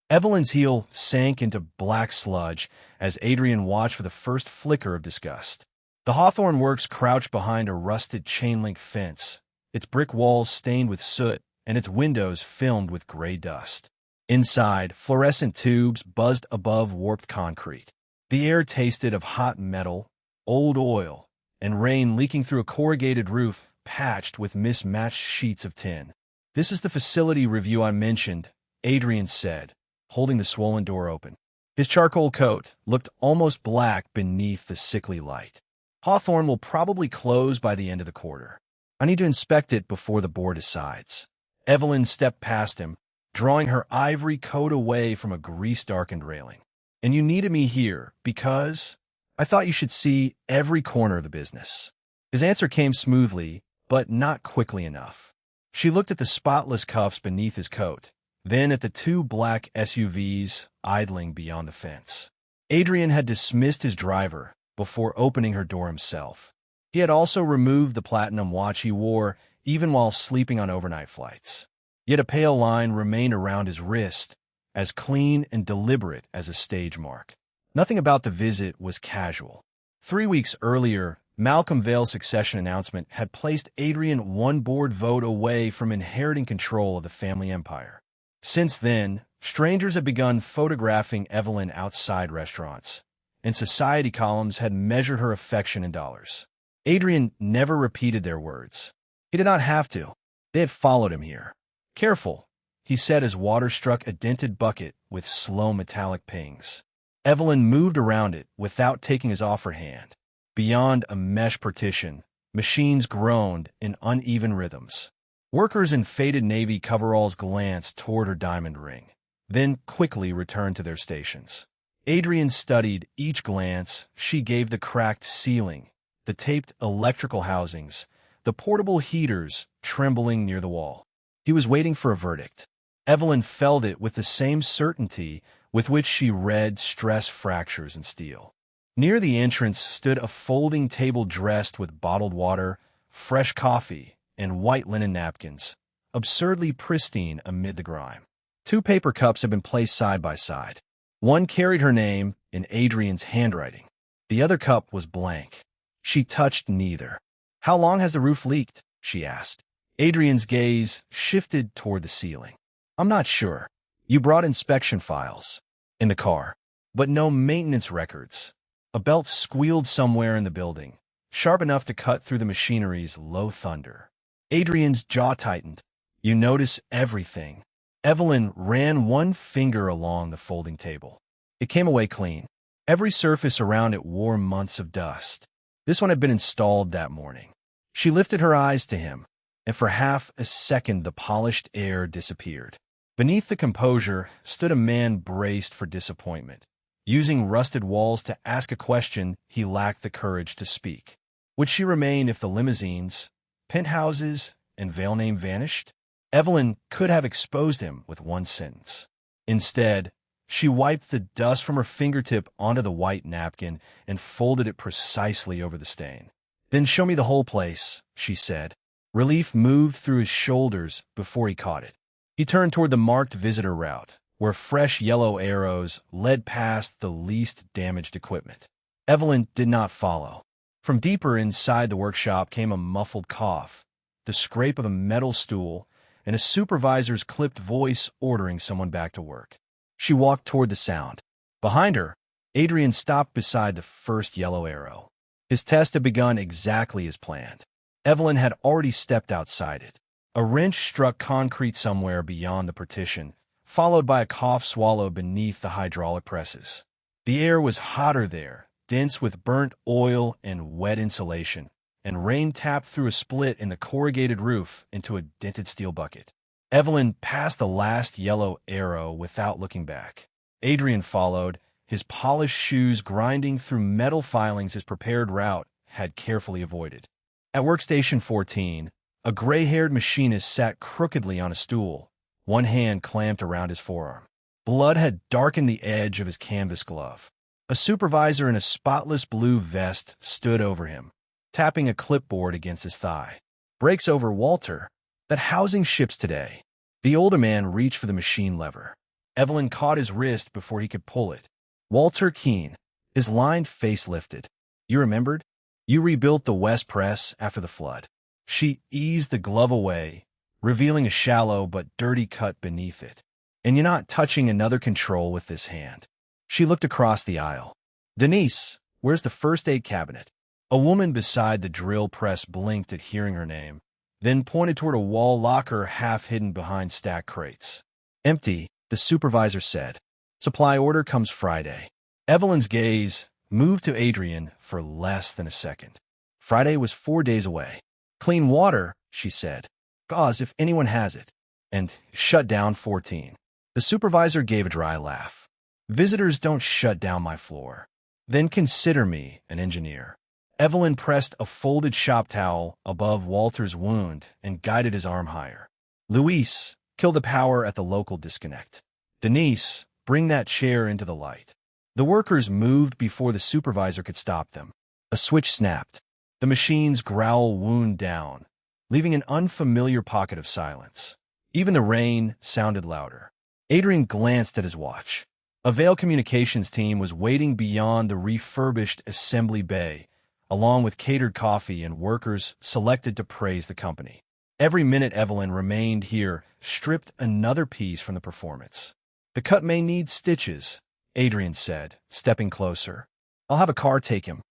Evelyn's heel sank into black sludge as Adrian watched for the first flicker of disgust. The Hawthorne works crouched behind a rusted chain-link fence, its brick walls stained with soot and its windows filmed with gray dust. Inside, fluorescent tubes buzzed above warped concrete. The air tasted of hot metal, old oil, and rain leaking through a corrugated roof patched with mismatched sheets of tin. "This is the facility review I mentioned," Adrian said, holding the swollen door open. His charcoal coat looked almost black beneath the sickly light. "Hawthorne will probably close by the end of the quarter. I need to inspect it before the board decides." Evelyn stepped past him, drawing her ivory coat away from a grease-darkened railing. "And you needed me here because I thought you should see every corner of the business." His answer came smoothly, but not quickly enough. She looked at the spotless cuffs beneath his coat, then at the two black SUVs idling beyond the fence. Adrian had dismissed his driver before opening her door himself. He had also removed the platinum watch he wore even while sleeping on overnight flights. Yet a pale line remained around his wrist, as clean and deliberate as a stage mark. Nothing about the visit was casual. 3 weeks earlier, Malcolm Vale's succession announcement had placed Adrian one board vote away from inheriting control of the family empire. Since then, strangers had begun photographing Evelyn outside restaurants, and society columns had measured her affection in dollars. Adrian never repeated their words. He did not have to. They had followed him here. "Careful," he said as water struck a dented bucket with slow metallic pings. Evelyn moved around it without taking his offered hand. Beyond a mesh partition, machines groaned in uneven rhythms. Workers in faded navy coveralls glanced toward her diamond ring, then quickly returned to their stations. Adrian studied each glance she gave the cracked ceiling, the taped electrical housings, the portable heaters trembling near the wall. He was waiting for a verdict. Evelyn felt it with the same certainty with which she read stress fractures in steel. Near the entrance stood a folding table dressed with bottled water, fresh coffee, and white linen napkins, absurdly pristine amid the grime. 2 paper cups had been placed side by side. One carried her name in Adrian's handwriting. The other cup was blank. She touched neither. "How long has the roof leaked?" she asked. Adrian's gaze shifted toward the ceiling. "I'm not sure. You brought inspection files." "In the car. But no maintenance records." A belt squealed somewhere in the building, sharp enough to cut through the machinery's low thunder. Adrian's jaw tightened. "You notice everything." Evelyn ran one finger along the folding table. It came away clean. Every surface around it wore months of dust. This one had been installed that morning. She lifted her eyes to him, and for half a second the polished air disappeared. Beneath the composure stood a man braced for disappointment, using rusted walls to ask a question he lacked the courage to speak. Would she remain if the limousines, penthouses, and Vale name vanished? Evelyn could have exposed him with one sentence. Instead, she wiped the dust from her fingertip onto the white napkin and folded it precisely over the stain. "Then show me the whole place," she said. Relief moved through his shoulders before he caught it. He turned toward the marked visitor route, where fresh yellow arrows led past the least damaged equipment. Evelyn did not follow. From deeper inside the workshop came a muffled cough, the scrape of a metal stool, and a supervisor's clipped voice ordering someone back to work. She walked toward the sound. Behind her, Adrian stopped beside the first yellow arrow. His test had begun exactly as planned. Evelyn had already stepped outside it. A wrench struck concrete somewhere beyond the partition, followed by a cough swallow beneath the hydraulic presses. The air was hotter there, dense with burnt oil and wet insulation, and rain tapped through a split in the corrugated roof into a dented steel bucket. Evelyn passed the last yellow arrow without looking back. Adrian followed, his polished shoes grinding through metal filings his prepared route had carefully avoided. At workstation 14, a gray-haired machinist sat crookedly on a stool, one hand clamped around his forearm. Blood had darkened the edge of his canvas glove. A supervisor in a spotless blue vest stood over him, tapping a clipboard against his thigh. "Brakes over, Walter. That housing ships today." The older man reached for the machine lever. Evelyn caught his wrist before he could pull it. Walter Keene, his lined face lifted. You remembered? You rebuilt the West Press after the flood. She eased the glove away, revealing a shallow but dirty cut beneath it. And you're not touching another control with this hand. She looked across the aisle. Denise, where's the first aid cabinet? A woman beside the drill press blinked at hearing her name, then pointed toward a wall locker half hidden behind stacked crates. Empty, the supervisor said. Supply order comes Friday. Evelyn's gaze moved to Adrian for less than a second. Friday was 4 days away. Clean water, she said. Gauze if anyone has it. And shut down 14. The supervisor gave a dry laugh. Visitors don't shut down my floor. Then consider me an engineer. Evelyn pressed a folded shop towel above Walter's wound and guided his arm higher. Luis, kill the power at the local disconnect. Denise, bring that chair into the light. The workers moved before the supervisor could stop them. A switch snapped. The machine's growl wound down, leaving an unfamiliar pocket of silence. Even the rain sounded louder. Adrian glanced at his watch. A Vale Communications team was waiting beyond the refurbished assembly bay, along with catered coffee and workers selected to praise the company. Every minute Evelyn remained here stripped another piece from the performance. The cut may need stitches, Adrian said, stepping closer. I'll have a car take him.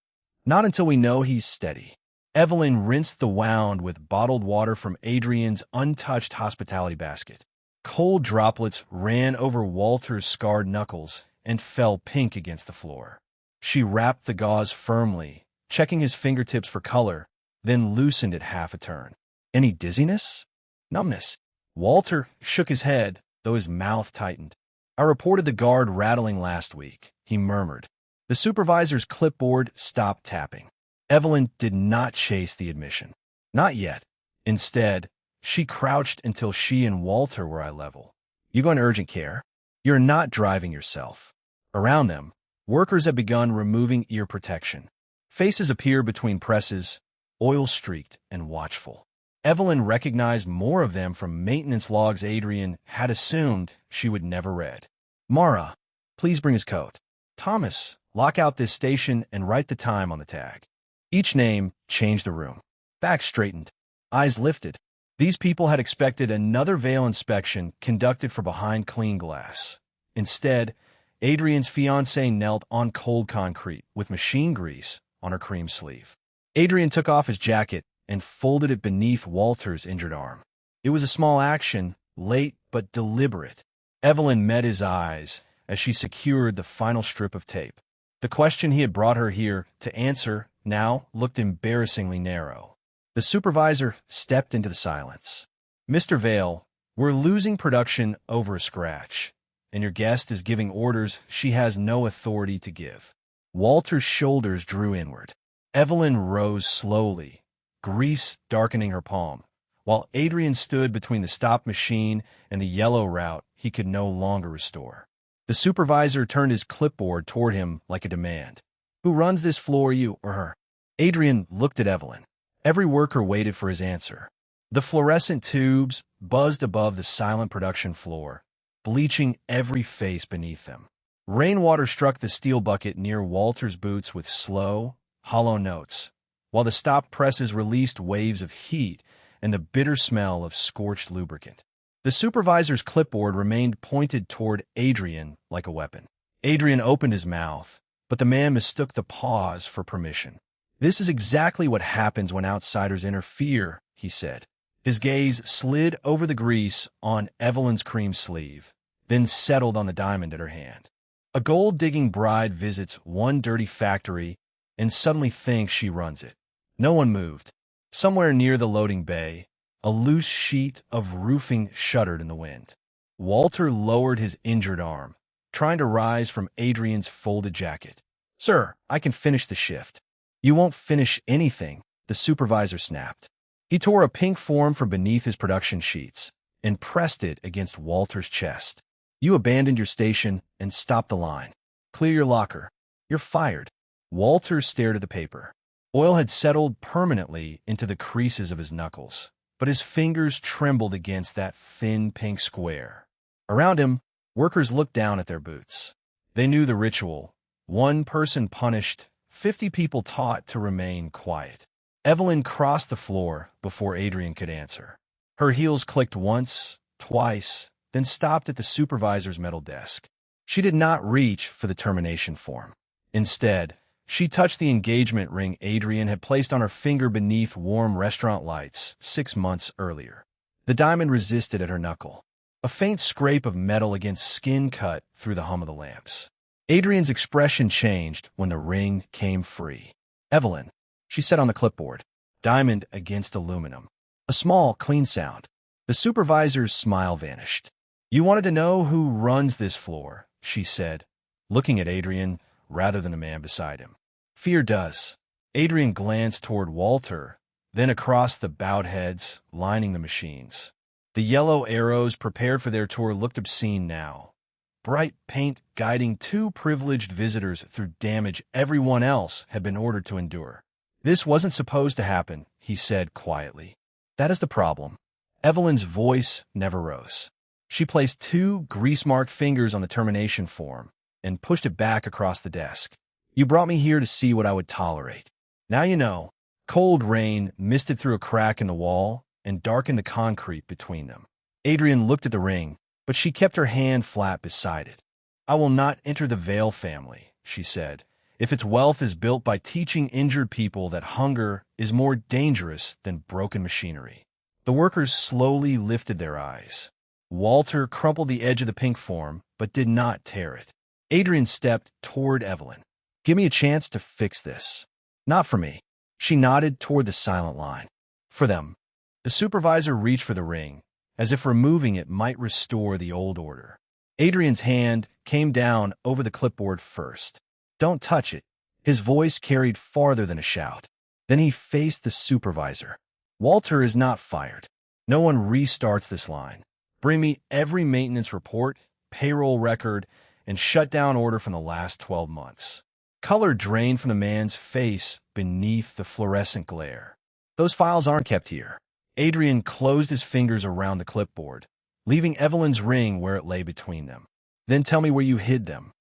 Not until we know he's steady. Evelyn rinsed the wound with bottled water from Adrian's untouched hospitality basket. Cold droplets ran over Walter's scarred knuckles and fell pink against the floor. She wrapped the gauze firmly, checking his fingertips for color, then loosened it half a turn. Any dizziness? Numbness? Walter shook his head, though his mouth tightened. I reported the guard rattling last week, he murmured. The supervisor's clipboard stopped tapping. Evelyn did not chase the admission. Not yet. Instead, she crouched until she and Walter were eye level. You going to urgent care? You're not driving yourself. Around them, workers have begun removing ear protection. Faces appear between presses, oil-streaked and watchful. Evelyn recognized more of them from maintenance logs Adrian had assumed she would never read. Mara, please bring his coat. Thomas, lock out this station and write the time on the tag. Each name changed the room. Back straightened, eyes lifted. These people had expected another Vale inspection conducted from behind clean glass. Instead, Adrian's fiancée knelt on cold concrete with machine grease on her cream sleeve. Adrian took off his jacket and folded it beneath Walter's injured arm. It was a small action, late but deliberate. Evelyn met his eyes as she secured the final strip of tape. The question he had brought her here to answer now looked embarrassingly narrow. The supervisor stepped into the silence. Mr. Vale, we're losing production over a scratch, and your guest is giving orders she has no authority to give. Walter's shoulders drew inward. Evelyn rose slowly, grease darkening her palm, while Adrian stood between the stop machine and the yellow route he could no longer restore. The supervisor turned his clipboard toward him like a demand. Who runs this floor, you or her? Adrian looked at Evelyn. Every worker waited for his answer. The fluorescent tubes buzzed above the silent production floor, bleaching every face beneath them. Rainwater struck the steel bucket near Walter's boots with slow, hollow notes, while the stopped presses released waves of heat and the bitter smell of scorched lubricant. The supervisor's clipboard remained pointed toward Adrian like a weapon. Adrian opened his mouth, but the man mistook the pause for permission. This is exactly what happens when outsiders interfere, he said. His gaze slid over the grease on Evelyn's cream sleeve, then settled on the diamond at her hand. A gold-digging bride visits one dirty factory and suddenly thinks she runs it. No one moved. Somewhere near the loading bay, a loose sheet of roofing shuddered in the wind. Walter lowered his injured arm, trying to rise from Adrian's folded jacket. Sir, I can finish the shift. You won't finish anything, the supervisor snapped. He tore a pink form from beneath his production sheets and pressed it against Walter's chest. You abandoned your station and stopped the line. Clear your locker. You're fired. Walter stared at the paper. Oil had settled permanently into the creases of his knuckles, but his fingers trembled against that thin pink square. Around him, Workers looked down at their boots. They knew the ritual. One person punished, 50 people taught to remain quiet. Evelyn crossed the floor before Adrian could answer. Her heels clicked once, twice, then stopped at the supervisor's metal desk. She did not reach for the termination form. Instead, she touched the engagement ring Adrian had placed on her finger beneath warm restaurant lights 6 months earlier. The diamond resisted at her knuckle. A faint scrape of metal against skin cut through the hum of the lamps. Adrian's expression changed when the ring came free. "Evelyn," she said on the clipboard. Diamond against aluminum. A small, clean sound. The supervisor's smile vanished. "You wanted to know who runs this floor," she said, looking at Adrian rather than the man beside him. "Fear does." Adrian glanced toward Walter, then across the bowed heads lining the machines. The yellow arrows prepared for their tour looked obscene now. Bright paint guiding 2 privileged visitors through damage everyone else had been ordered to endure. "This wasn't supposed to happen," he said quietly. "That is the problem." Evelyn's voice never rose. She placed 2 grease-marked fingers on the termination form and pushed it back across the desk. "You brought me here to see what I would tolerate. Now you know." Cold rain misted through a crack in the wall and darkened the concrete between them. Adrian looked at the ring, but she kept her hand flat beside it. "I will not enter the Vale family," she said, "if its wealth is built by teaching injured people that hunger is more dangerous than broken machinery." The workers slowly lifted their eyes. Walter crumpled the edge of the pink form, but did not tear it. Adrian stepped toward Evelyn. "Give me a chance to fix this." "Not for me." She nodded toward the silent line. "For them." The supervisor reached for the ring, as if removing it might restore the old order. Adrian's hand came down over the clipboard first. "Don't touch it." His voice carried farther than a shout. Then he faced the supervisor. "Walter is not fired. No one restarts this line. Bring me every maintenance report, payroll record, and shutdown order from the last 12 months. Color drained from the man's face beneath the fluorescent glare. "Those files aren't kept here." Adrian closed his fingers around the clipboard, leaving Evelyn's ring where it lay between them. "Then tell me where you hid them."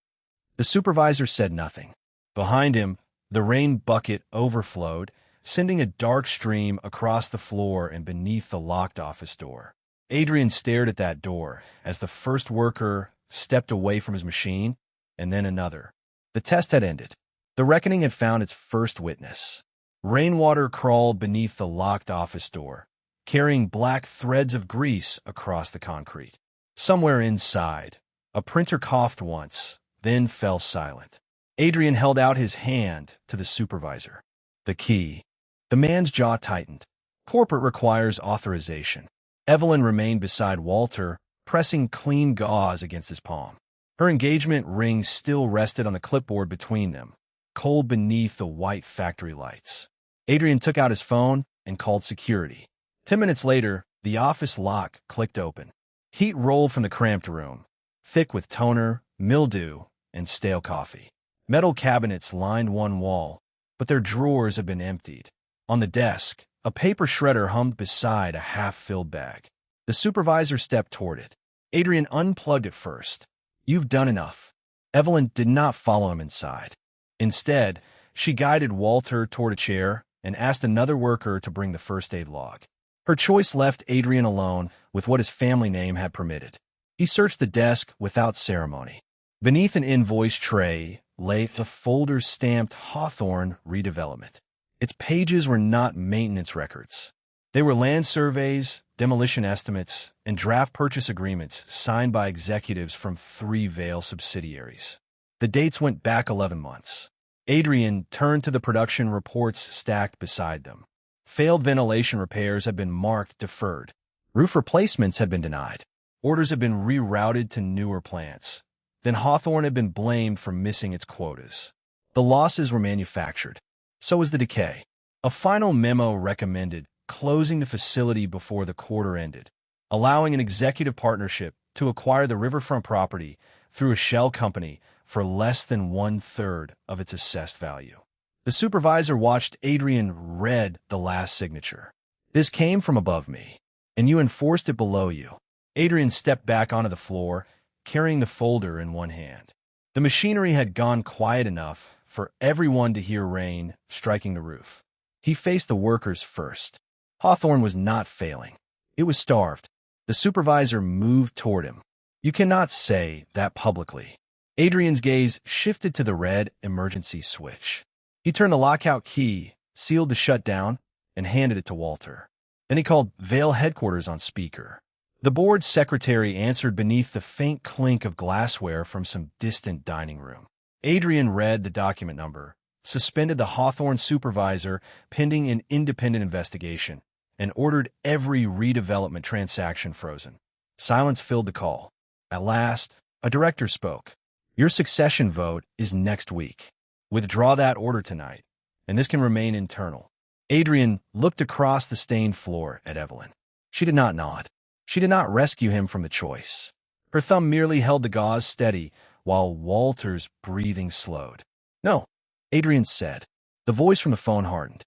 The supervisor said nothing. Behind him, the rain bucket overflowed, sending a dark stream across the floor and beneath the locked office door. Adrian stared at that door as the first worker stepped away from his machine, and then another. The test had ended. The reckoning had found its first witness. Rainwater crawled beneath the locked office door, carrying black threads of grease across the concrete. Somewhere inside, a printer coughed once, then fell silent. Adrian held out his hand to the supervisor. "The key." The man's jaw tightened. "Corporate requires authorization." Evelyn remained beside Walter, pressing clean gauze against his palm. Her engagement ring still rested on the clipboard between them, cold beneath the white factory lights. Adrian took out his phone and called security. 10 minutes later, the office lock clicked open. Heat rolled from the cramped room, thick with toner, mildew, and stale coffee. Metal cabinets lined one wall, but their drawers had been emptied. On the desk, a paper shredder hummed beside a half-filled bag. The supervisor stepped toward it. Adrian unplugged it first. "You've done enough." Evelyn did not follow him inside. Instead, she guided Walter toward a chair and asked another worker to bring the first aid log. Her choice left Adrian alone with what his family name had permitted. He searched the desk without ceremony. Beneath an invoice tray lay a folder stamped Hawthorne Redevelopment. Its pages were not maintenance records. They were land surveys, demolition estimates, and draft purchase agreements signed by executives from 3 Vale subsidiaries. The dates went back 11 months. Adrian turned to the production reports stacked beside them. Failed ventilation repairs had been marked deferred. Roof replacements had been denied. Orders had been rerouted to newer plants. Then Hawthorne had been blamed for missing its quotas. The losses were manufactured. So was the decay. A final memo recommended closing the facility before the quarter ended, allowing an executive partnership to acquire the riverfront property through a shell company for less than 1/3 of its assessed value. The supervisor watched Adrian read the last signature. "This came from above me, and you enforced it below you." Adrian stepped back onto the floor, carrying the folder in one hand. The machinery had gone quiet enough for everyone to hear rain striking the roof. He faced the workers first. Hawthorne was not failing. It was starved. The supervisor moved toward him. You cannot say that publicly. Adrian's gaze shifted to the red emergency switch. He turned the lockout key, sealed the shutdown, and handed it to Walter. Then he called Vale headquarters on speaker. The board's secretary answered beneath the faint clink of glassware from some distant dining room. Adrian read the document number, suspended the Hawthorne supervisor pending an independent investigation, and ordered every redevelopment transaction frozen. Silence filled the call. At last, a director spoke. Your succession vote is next week. Withdraw that order tonight, and this can remain internal. Adrian looked across the stained floor at Evelyn. She did not nod. She did not rescue him from the choice. Her thumb merely held the gauze steady while Walter's breathing slowed. No, Adrian said. The voice from the phone hardened.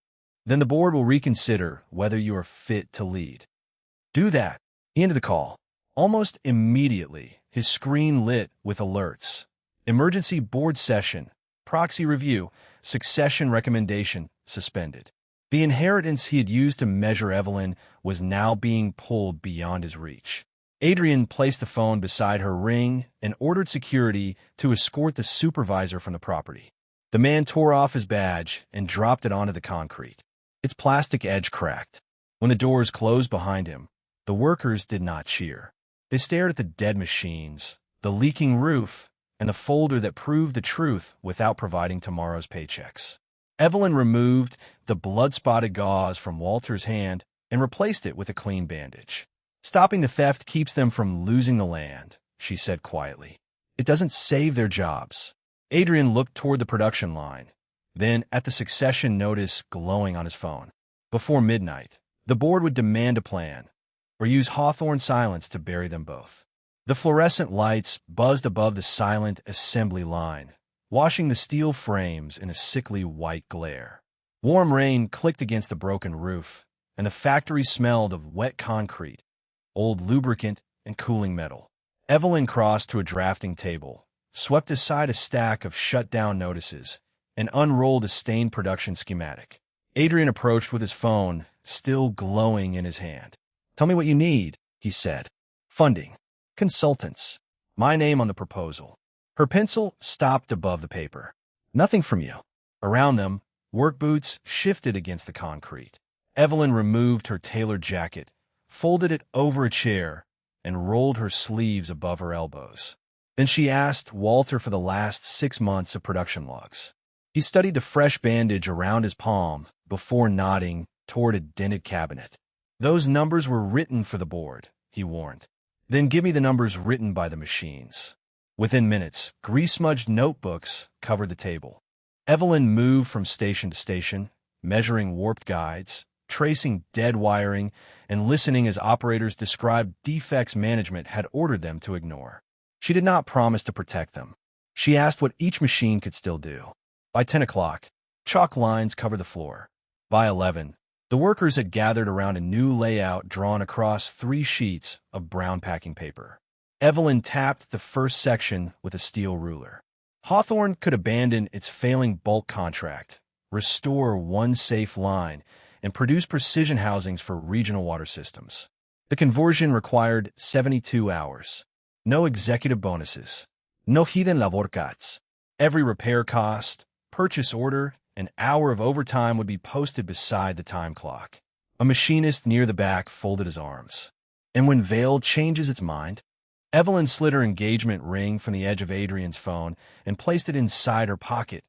Then the board will reconsider whether you are fit to lead. Do that. He ended the call. Almost immediately, his screen lit with alerts. Emergency board session, proxy review, succession recommendation suspended. The inheritance he had used to measure Evelyn was now being pulled beyond his reach. Adrian placed the phone beside her ring and ordered security to escort the supervisor from the property. The man tore off his badge and dropped it onto the concrete. Its plastic edge cracked. When the doors closed behind him, the workers did not cheer. They stared at the dead machines, the leaking roof, and the folder that proved the truth without providing tomorrow's paychecks. Evelyn removed the blood-spotted gauze from Walter's hand and replaced it with a clean bandage. Stopping the theft keeps them from losing the land, she said quietly. It doesn't save their jobs. Adrian looked toward the production line, then at the succession notice glowing on his phone. Before midnight, the board would demand a plan, or use Hawthorne silence to bury them both. The fluorescent lights buzzed above the silent assembly line, washing the steel frames in a sickly white glare. Warm rain clicked against the broken roof, and the factory smelled of wet concrete, old lubricant, and cooling metal. Evelyn crossed to a drafting table, swept aside a stack of shutdown notices, and unrolled a stained production schematic. Adrian approached with his phone, still glowing in his hand. Tell me what you need, he said. Funding. Consultants. My name on the proposal. Her pencil stopped above the paper. Nothing from you. Around them, work boots shifted against the concrete. Evelyn removed her tailored jacket, folded it over a chair, and rolled her sleeves above her elbows. Then she asked Walter for the last 6 months of production logs. He studied the fresh bandage around his palm before nodding toward a dented cabinet. Those numbers were written for the board, he warned. Then give me the numbers written by the machines. Within minutes, grease-smudged notebooks covered the table. Evelyn moved from station to station, measuring warped guides, tracing dead wiring, and listening as operators described defects management had ordered them to ignore. She did not promise to protect them. She asked what each machine could still do. By 10 o'clock, chalk lines covered the floor. By 11, the workers had gathered around a new layout drawn across 3 sheets of brown packing paper. Evelyn tapped the first section with a steel ruler. Hawthorne could abandon its failing bulk contract, restore one safe line, and produce precision housings for regional water systems. The conversion required 72 hours. No executive bonuses. No hidden labor cuts. Every repair cost, purchase order, an hour of overtime would be posted beside the time clock. A machinist near the back folded his arms. And when Vale changes its mind? Evelyn slid her engagement ring from the edge of Adrian's phone and placed it inside her pocket,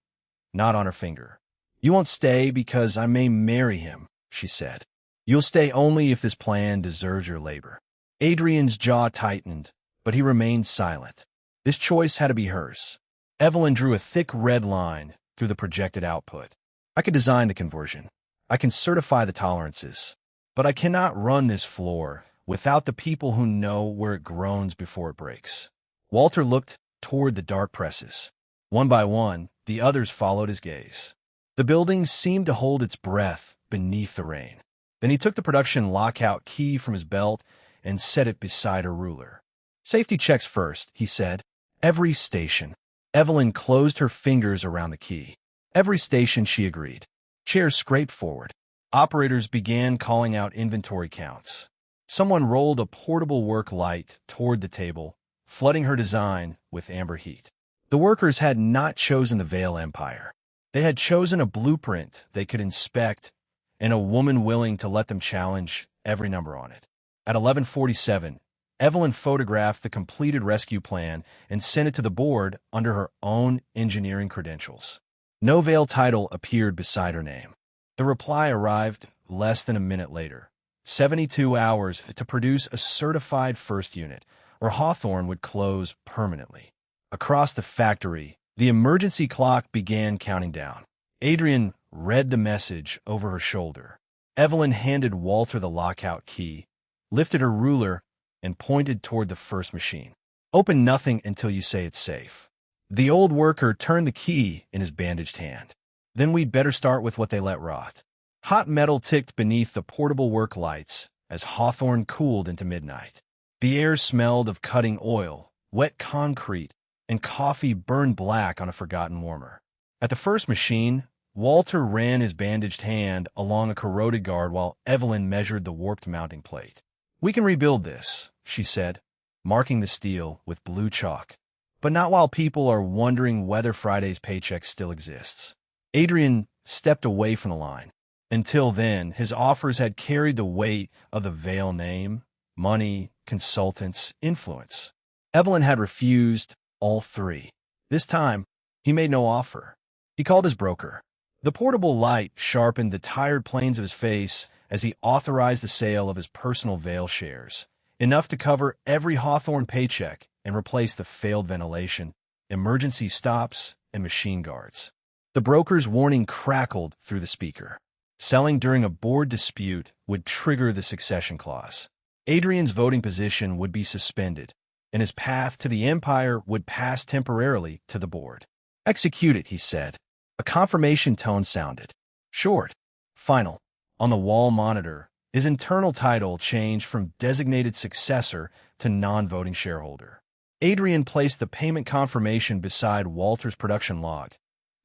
not on her finger. You won't stay because I may marry him, she said. You'll stay only if this plan deserves your labor. Adrian's jaw tightened, but he remained silent. This choice had to be hers. Evelyn drew a thick red line through the projected output. I could design the conversion. I can certify the tolerances. But I cannot run this floor without the people who know where it groans before it breaks. Walter looked toward the dark presses. One by one, the others followed his gaze. The building seemed to hold its breath beneath the rain. Then he took the production lockout key from his belt and set it beside a ruler. Safety checks first, he said. Every station. Evelyn closed her fingers around the key. Every station, she agreed. Chairs scraped forward. Operators began calling out inventory counts. Someone rolled a portable work light toward the table, flooding her design with amber heat. The workers had not chosen the Vale Empire. They had chosen a blueprint they could inspect and a woman willing to let them challenge every number on it. At 11:47, Evelyn photographed the completed rescue plan and sent it to the board under her own engineering credentials. No Vale title appeared beside her name. The reply arrived less than a minute later. 72 hours to produce a certified first unit, or Hawthorne would close permanently. Across the factory, the emergency clock began counting down. Adrian read the message over her shoulder. Evelyn handed Walter the lockout key, lifted her ruler, and pointed toward the first machine. Open nothing until you say it's safe. The old worker turned the key in his bandaged hand. Then we'd better start with what they let rot. Hot metal ticked beneath the portable work lights as Hawthorne cooled into midnight. The air smelled of cutting oil, wet concrete, and coffee burned black on a forgotten warmer. At the first machine, Walter ran his bandaged hand along a corroded guard while Evelyn measured the warped mounting plate. We can rebuild this, she said, marking the steel with blue chalk. But not while people are wondering whether Friday's paycheck still exists. Adrian stepped away from the line. Until then, his offers had carried the weight of the Vale name, money, consultants, influence. Evelyn had refused all three. This time, he made no offer. He called his broker. The portable light sharpened the tired planes of his face as he authorized the sale of his personal Vale shares, enough to cover every Hawthorne paycheck and replace the failed ventilation, emergency stops, and machine guards. The broker's warning crackled through the speaker. Selling during a board dispute would trigger the succession clause. Adrian's voting position would be suspended, and his path to the empire would pass temporarily to the board. Execute it, he said. A confirmation tone sounded. Short. Final. On the wall monitor, his internal title changed from designated successor to non-voting shareholder. Adrian placed the payment confirmation beside Walter's production log,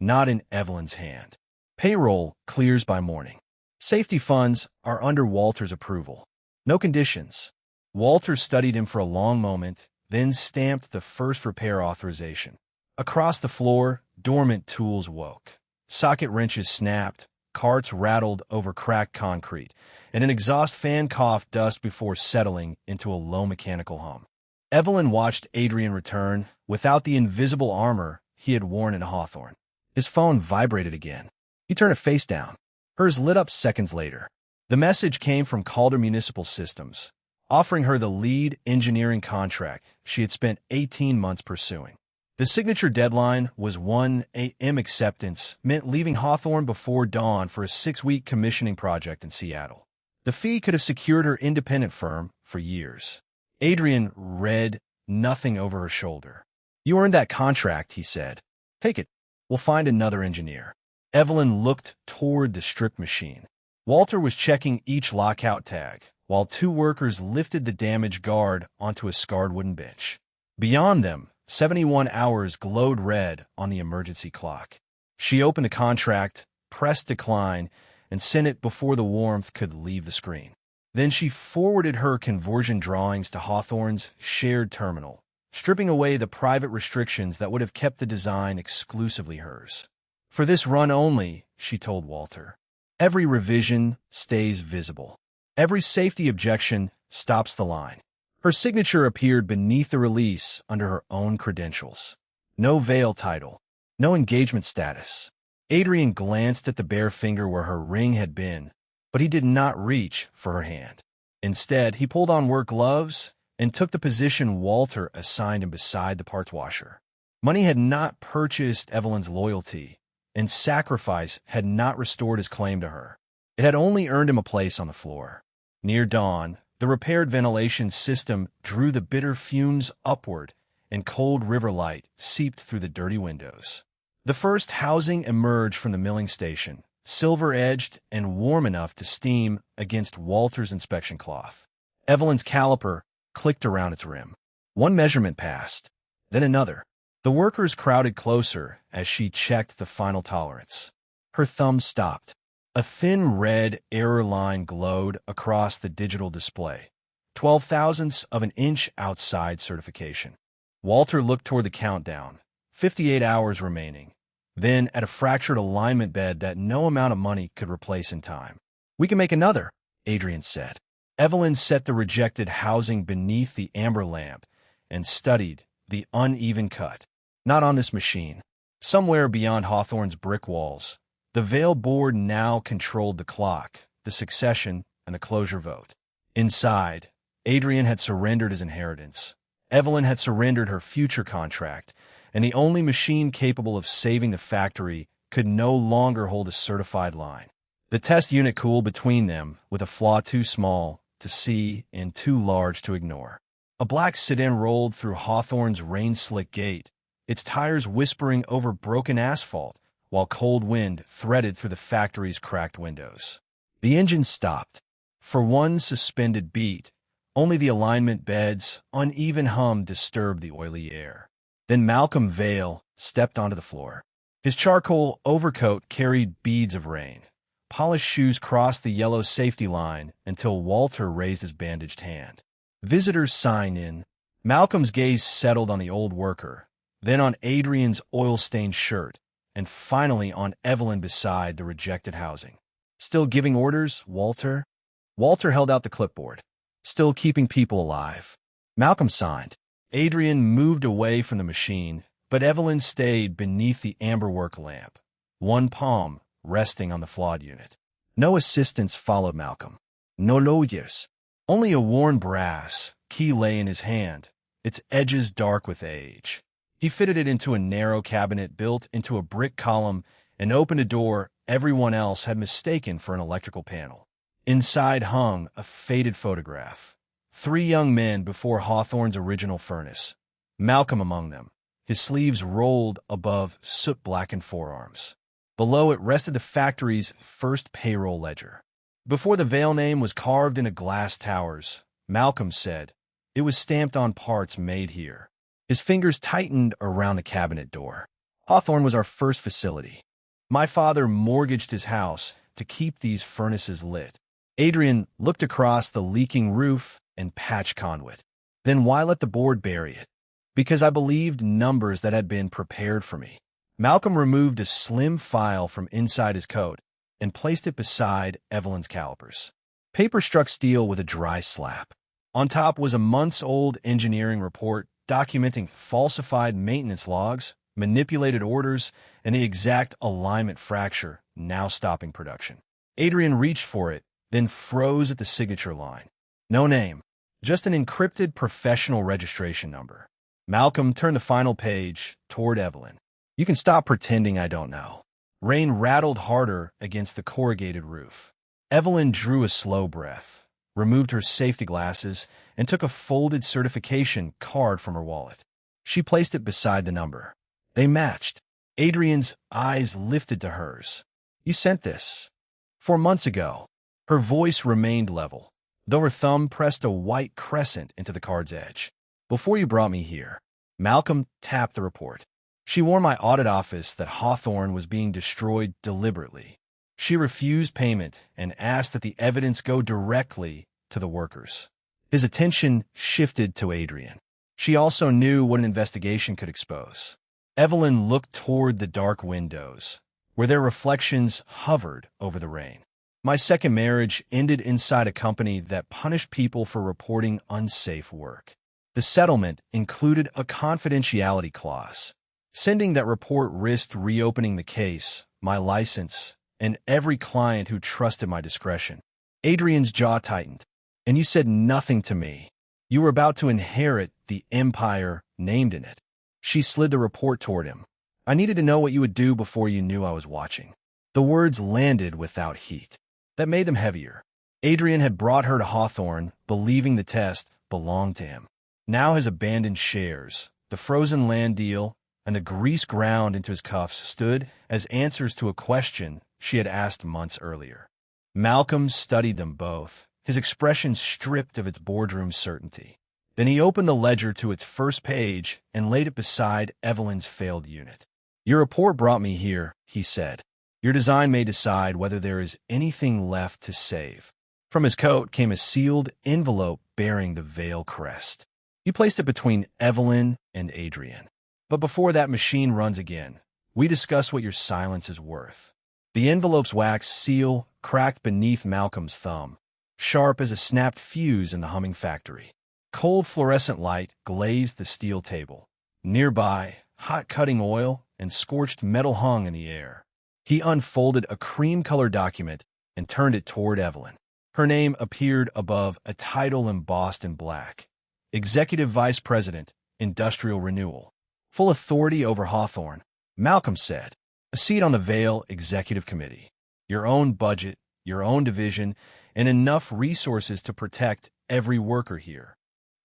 not in Evelyn's hand. Payroll clears by morning. Safety funds are under Walter's approval. No conditions. Walter studied him for a long moment, then stamped the first repair authorization. Across the floor, dormant tools woke. Socket wrenches snapped, carts rattled over cracked concrete, and an exhaust fan coughed dust before settling into a low mechanical hum. Evelyn watched Adrian return without the invisible armor he had worn in Hawthorne. His phone vibrated again. He turned it face down. Hers lit up seconds later. The message came from Calder Municipal Systems, offering her the lead engineering contract she had spent 18 months pursuing. The signature deadline was 1 a.m. Acceptance meant leaving Hawthorne before dawn for a 6-week commissioning project in Seattle. The fee could have secured her independent firm for years. Adrian read nothing over her shoulder. You earned that contract, he said. Take it. We'll find another engineer. Evelyn looked toward the stripped machine. Walter was checking each lockout tag, while 2 workers lifted the damaged guard onto a scarred wooden bench. Beyond them, 71 hours glowed red on the emergency clock. She opened the contract, pressed decline, and sent it before the warmth could leave the screen. Then she forwarded her conversion drawings to Hawthorne's shared terminal, stripping away the private restrictions that would have kept the design exclusively hers. For this run only, she told Walter. Every revision stays visible. Every safety objection stops the line. Her signature appeared beneath the release under her own credentials. No Vale title, no engagement status. Adrian glanced at the bare finger where her ring had been, but he did not reach for her hand. Instead, he pulled on work gloves and took the position Walter assigned him beside the parts washer. Money had not purchased Evelyn's loyalty, and sacrifice had not restored his claim to her. It had only earned him a place on the floor. Near dawn, the repaired ventilation system drew the bitter fumes upward, and cold river light seeped through the dirty windows. The first housing emerged from the milling station, silver-edged and warm enough to steam against Walter's inspection cloth. Evelyn's caliper clicked around its rim. One measurement passed, then another. The workers crowded closer as she checked the final tolerance. Her thumb stopped. A thin red error line glowed across the digital display, 12 thousandths of an inch outside certification. Walter looked toward the countdown, 58 hours remaining, then at a fractured alignment bed that no amount of money could replace in time. "We can make another," Adrian said. Evelyn set the rejected housing beneath the amber lamp and studied the uneven cut. Not on this machine. Somewhere beyond Hawthorne's brick walls, the Vale board now controlled the clock, the succession, and the closure vote. Inside, Adrian had surrendered his inheritance. Evelyn had surrendered her future contract, and the only machine capable of saving the factory could no longer hold a certified line. The test unit cooled between them, with a flaw too small to see and too large to ignore. A black sedan rolled through Hawthorne's rain-slick gate, its tires whispering over broken asphalt, while cold wind threaded through the factory's cracked windows. The engine stopped. For one suspended beat, only the alignment bed's uneven hum disturbed the oily air. Then Malcolm Vale stepped onto the floor. His charcoal overcoat carried beads of rain. Polished shoes crossed the yellow safety line until Walter raised his bandaged hand. Visitors sign in. Malcolm's gaze settled on the old worker, then on Adrian's oil-stained shirt, and finally on Evelyn beside the rejected housing. "Still giving orders, Walter?" Walter held out the clipboard. "Still keeping people alive." Malcolm signed. Adrian moved away from the machine, but Evelyn stayed beneath the amberwork lamp, one palm resting on the flawed unit. No assistance followed Malcolm. No lawyers. Only a worn brass key lay in his hand, its edges dark with age. He fitted it into a narrow cabinet built into a brick column and opened a door everyone else had mistaken for an electrical panel. Inside hung a faded photograph. 3 young men before Hawthorne's original furnace, Malcolm among them, his sleeves rolled above soot-blackened forearms. Below it rested the factory's first payroll ledger. Before the Vale name was carved into glass towers, Malcolm said, it was stamped on parts made here. His fingers tightened around the cabinet door. "Hawthorne was our first facility. My father mortgaged his house to keep these furnaces lit." Adrian looked across the leaking roof and patched conduit. "Then why let the board bury it?" "Because I believed numbers that had been prepared for me." Malcolm removed a slim file from inside his coat and placed it beside Evelyn's calipers. Paper struck steel with a dry slap. On top was a months-old engineering report documenting falsified maintenance logs, manipulated orders, and the exact alignment fracture now stopping production. Adrian reached for it, then froze at the signature line. No name, just an encrypted professional registration number. Malcolm turned the final page toward Evelyn. "You can stop pretending I don't know." Rain rattled harder against the corrugated roof. Evelyn drew a slow breath, removed her safety glasses, and took a folded certification card from her wallet. She placed it beside the number. They matched. Adrian's eyes lifted to hers. "You sent this 4 months ago." Her voice remained level, though her thumb pressed a white crescent into the card's edge. "Before you brought me here." Malcolm tapped the report. "She warned my audit office that Hawthorne was being destroyed deliberately. She refused payment and asked that the evidence go directly to the workers." His attention shifted to Adrian. She also knew what an investigation could expose. Evelyn looked toward the dark windows, where their reflections hovered over the rain. "My second marriage ended inside a company that punished people for reporting unsafe work. The settlement included a confidentiality clause. Sending that report risked reopening the case, my license, and every client who trusted my discretion." Adrian's jaw tightened. "And you said nothing to me. You were about to inherit the empire named in it." She slid the report toward him. "I needed to know what you would do before you knew I was watching." The words landed without heat. That made them heavier. Adrian had brought her to Hawthorne, believing the test belonged to him. Now his abandoned shares, the frozen land deal, and the grease ground into his cuffs stood as answers to a question she had asked months earlier. Malcolm studied them both, his expression stripped of its boardroom certainty. Then he opened the ledger to its first page and laid it beside Evelyn's failed unit. "Your report brought me here," he said. "Your design may decide whether there is anything left to save." From his coat came a sealed envelope bearing the Vale crest. He placed it between Evelyn and Adrian. "But before that machine runs again, we discuss what your silence is worth." The envelope's wax seal cracked beneath Malcolm's thumb, sharp as a snapped fuse in the humming factory. Cold fluorescent light glazed the steel table. Nearby, hot cutting oil and scorched metal hung in the air. He unfolded a cream-colored document and turned it toward Evelyn. Her name appeared above a title embossed in black. Executive Vice President, Industrial Renewal. Full authority over Hawthorne, Malcolm said. A seat on the Vale Executive Committee. Your own budget, your own division, and enough resources to protect every worker here.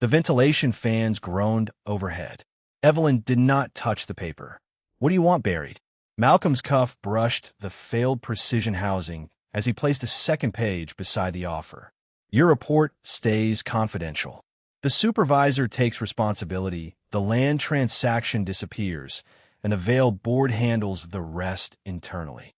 The ventilation fans groaned overhead. Evelyn did not touch the paper. "What do you want buried?" Malcolm's cuff brushed the failed precision housing as he placed a second page beside the offer. "Your report stays confidential. The supervisor takes responsibility, the land transaction disappears, and the Vale board handles the rest internally."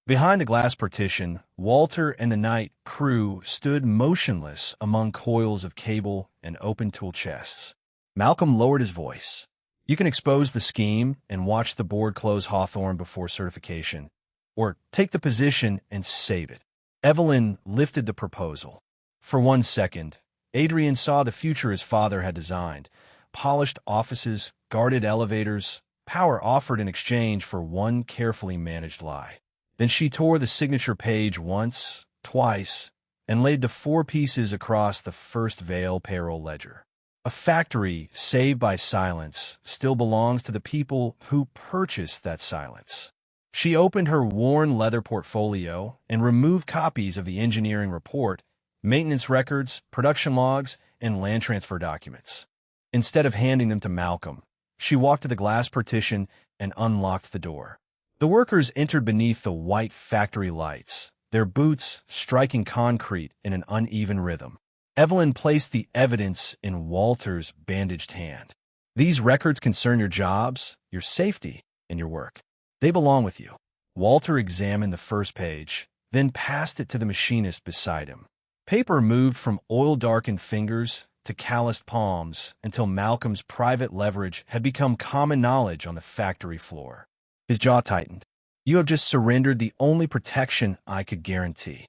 Behind the glass partition, Walter and the night crew stood motionless among coils of cable and open tool chests. Malcolm lowered his voice. "You can expose the scheme and watch the board close Hawthorne before certification, or take the position and save it." Evelyn lifted the proposal. For 1 second, Adrian saw the future his father had designed: polished offices, guarded elevators, power offered in exchange for one carefully managed lie. Then she tore the signature page once, twice, and laid the 4 pieces across the first Vale payroll ledger. A factory saved by silence still belongs to the people who purchased that silence. She opened her worn leather portfolio and removed copies of the engineering report, maintenance records, production logs, and land transfer documents. Instead of handing them to Malcolm, she walked to the glass partition and unlocked the door. The workers entered beneath the white factory lights, their boots striking concrete in an uneven rhythm. Evelyn placed the evidence in Walter's bandaged hand. "These records concern your jobs, your safety, and your work. They belong with you." Walter examined the first page, then passed it to the machinist beside him. Paper moved from oil-darkened fingers to calloused palms until Malcolm's private leverage had become common knowledge on the factory floor. His jaw tightened. "You have just surrendered the only protection I could guarantee."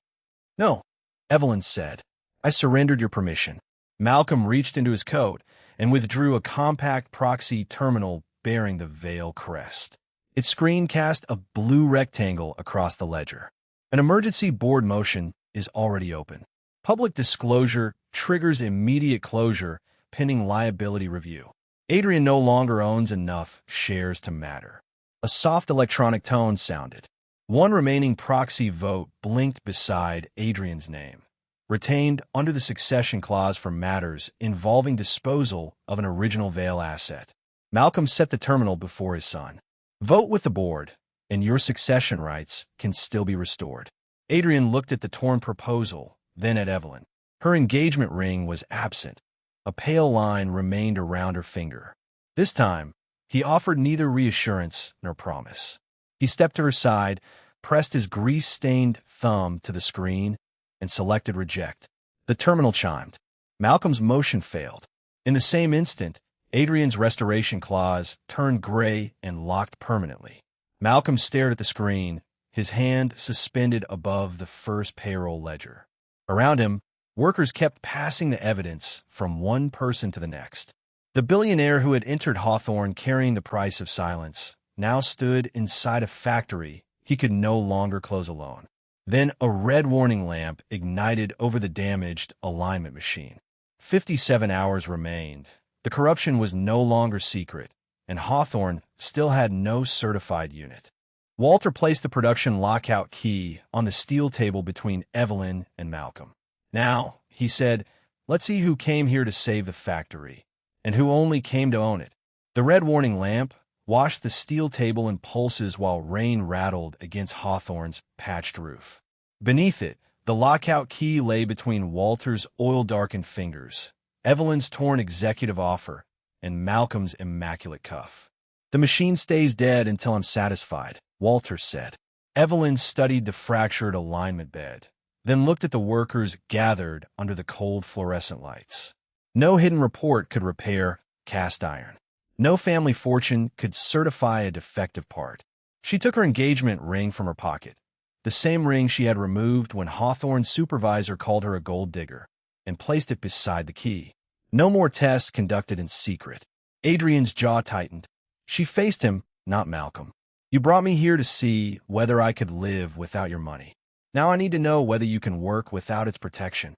"No," Evelyn said. "I surrendered your permission." Malcolm reached into his coat and withdrew a compact proxy terminal bearing the Vale crest. Its screen cast a blue rectangle across the ledger. "An emergency board motion is already open. Public disclosure triggers immediate closure pending liability review. Adrian no longer owns enough shares to matter." A soft electronic tone sounded. One remaining proxy vote blinked beside Adrian's name, retained under the succession clause for matters involving disposal of an original Vale asset. Malcolm set the terminal before his son. "Vote with the board, and your succession rights can still be restored." Adrian looked at the torn proposal, then at Evelyn. Her engagement ring was absent. A pale line remained around her finger. This time, he offered neither reassurance nor promise. He stepped to her side, pressed his grease-stained thumb to the screen, and selected reject. The terminal chimed. Malcolm's motion failed. In the same instant, Adrian's restoration clause turned gray and locked permanently. Malcolm stared at the screen, his hand suspended above the first payroll ledger. Around him, workers kept passing the evidence from one person to the next. The billionaire who had entered Hawthorne carrying the price of silence now stood inside a factory he could no longer close alone. Then a red warning lamp ignited over the damaged alignment machine. 57 hours remained. The corruption was no longer secret, and Hawthorne still had no certified unit. Walter placed the production lockout key on the steel table between Evelyn and Malcolm. "Now," he said, "let's see who came here to save the factory, and who only came to own it." The red warning lamp washed the steel table in pulses while rain rattled against Hawthorne's patched roof. Beneath it, the lockout key lay between Walter's oil-darkened fingers, Evelyn's torn executive offer, and Malcolm's immaculate cuff. "The machine stays dead until I'm satisfied," Walter said. Evelyn studied the fractured alignment bed, then looked at the workers gathered under the cold fluorescent lights. No hidden report could repair cast iron. No family fortune could certify a defective part. She took her engagement ring from her pocket, the same ring she had removed when Hawthorne's supervisor called her a gold digger, and placed it beside the key. No more tests conducted in secret. Adrian's jaw tightened. She faced him, not Malcolm. "You brought me here to see whether I could live without your money. Now I need to know whether you can work without its protection."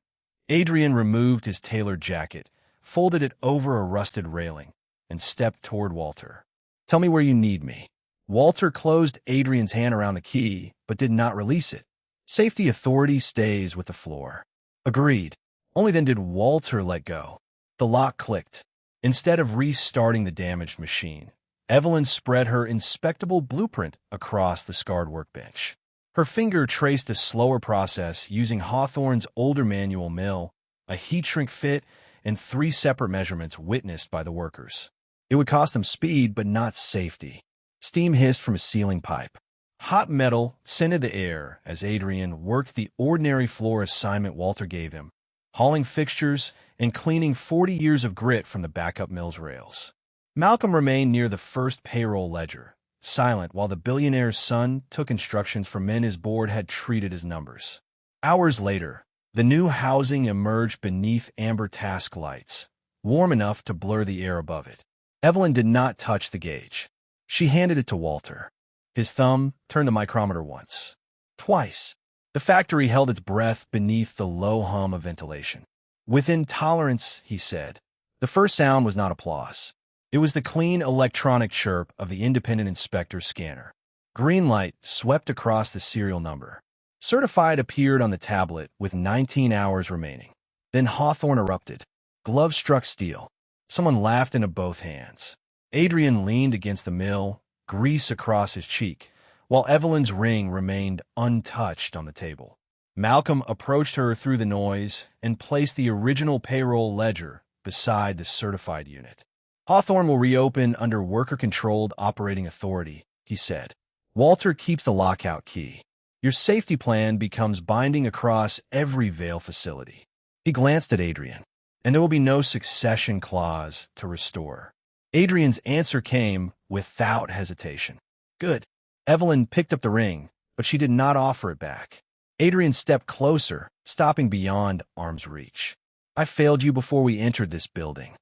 Adrian removed his tailored jacket, folded it over a rusted railing, and stepped toward Walter. "Tell me where you need me." Walter closed Adrian's hand around the key, but did not release it. "Safety authority stays with the floor." Agreed. Only then did Walter let go. The lock clicked. Instead of restarting the damaged machine, Evelyn spread her inspectable blueprint across the scarred workbench. Her finger traced a slower process using Hawthorne's older manual mill, a heat-shrink fit, and 3 separate measurements witnessed by the workers. It would cost them speed, but not safety. Steam hissed from a ceiling pipe. Hot metal scented the air as Adrian worked the ordinary floor assignment Walter gave him, hauling fixtures and cleaning 40 years of grit from the backup mill's rails. Malcolm remained near the first payroll ledger, silent while the billionaire's son took instructions from men his board had treated as numbers. Hours later, the new housing emerged beneath amber task lights, warm enough to blur the air above it. Evelyn did not touch the gauge. She handed it to Walter. His thumb turned the micrometer once. Twice. The factory held its breath beneath the low hum of ventilation. "Within tolerance," he said. The first sound was not applause. It was the clean electronic chirp of the independent inspector's scanner. Green light swept across the serial number. Certified appeared on the tablet with 19 hours remaining. Then Hawthorne erupted. Gloves struck steel. Someone laughed into both hands. Adrian leaned against the mill, grease across his cheek, while Evelyn's ring remained untouched on the table. Malcolm approached her through the noise and placed the original payroll ledger beside the certified unit. "Hawthorne will reopen under worker-controlled operating authority," he said. "Walter keeps the lockout key. Your safety plan becomes binding across every Vale facility." He glanced at Adrian. "And there will be no succession clause to restore." Adrian's answer came without hesitation. "Good." Evelyn picked up the ring, but she did not offer it back. Adrian stepped closer, stopping beyond arm's reach. "I failed you before we entered this building."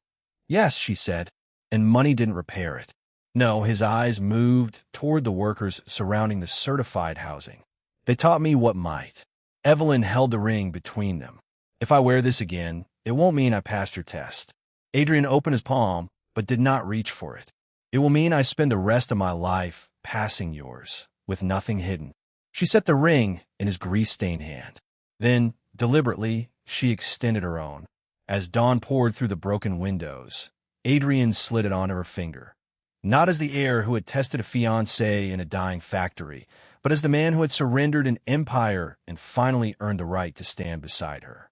"Yes," she said, "and money didn't repair it." No, his eyes moved toward the workers surrounding the certified housing. "They taught me what might." Evelyn held the ring between them. "If I wear this again, it won't mean I passed your test." Adrian opened his palm, but did not reach for it. "It will mean I spend the rest of my life passing yours, with nothing hidden." She set the ring in his grease-stained hand. Then, deliberately, she extended her own. As dawn poured through the broken windows, Adrian slid it onto her finger. Not as the heir who had tested a fiancée in a dying factory, but as the man who had surrendered an empire and finally earned the right to stand beside her.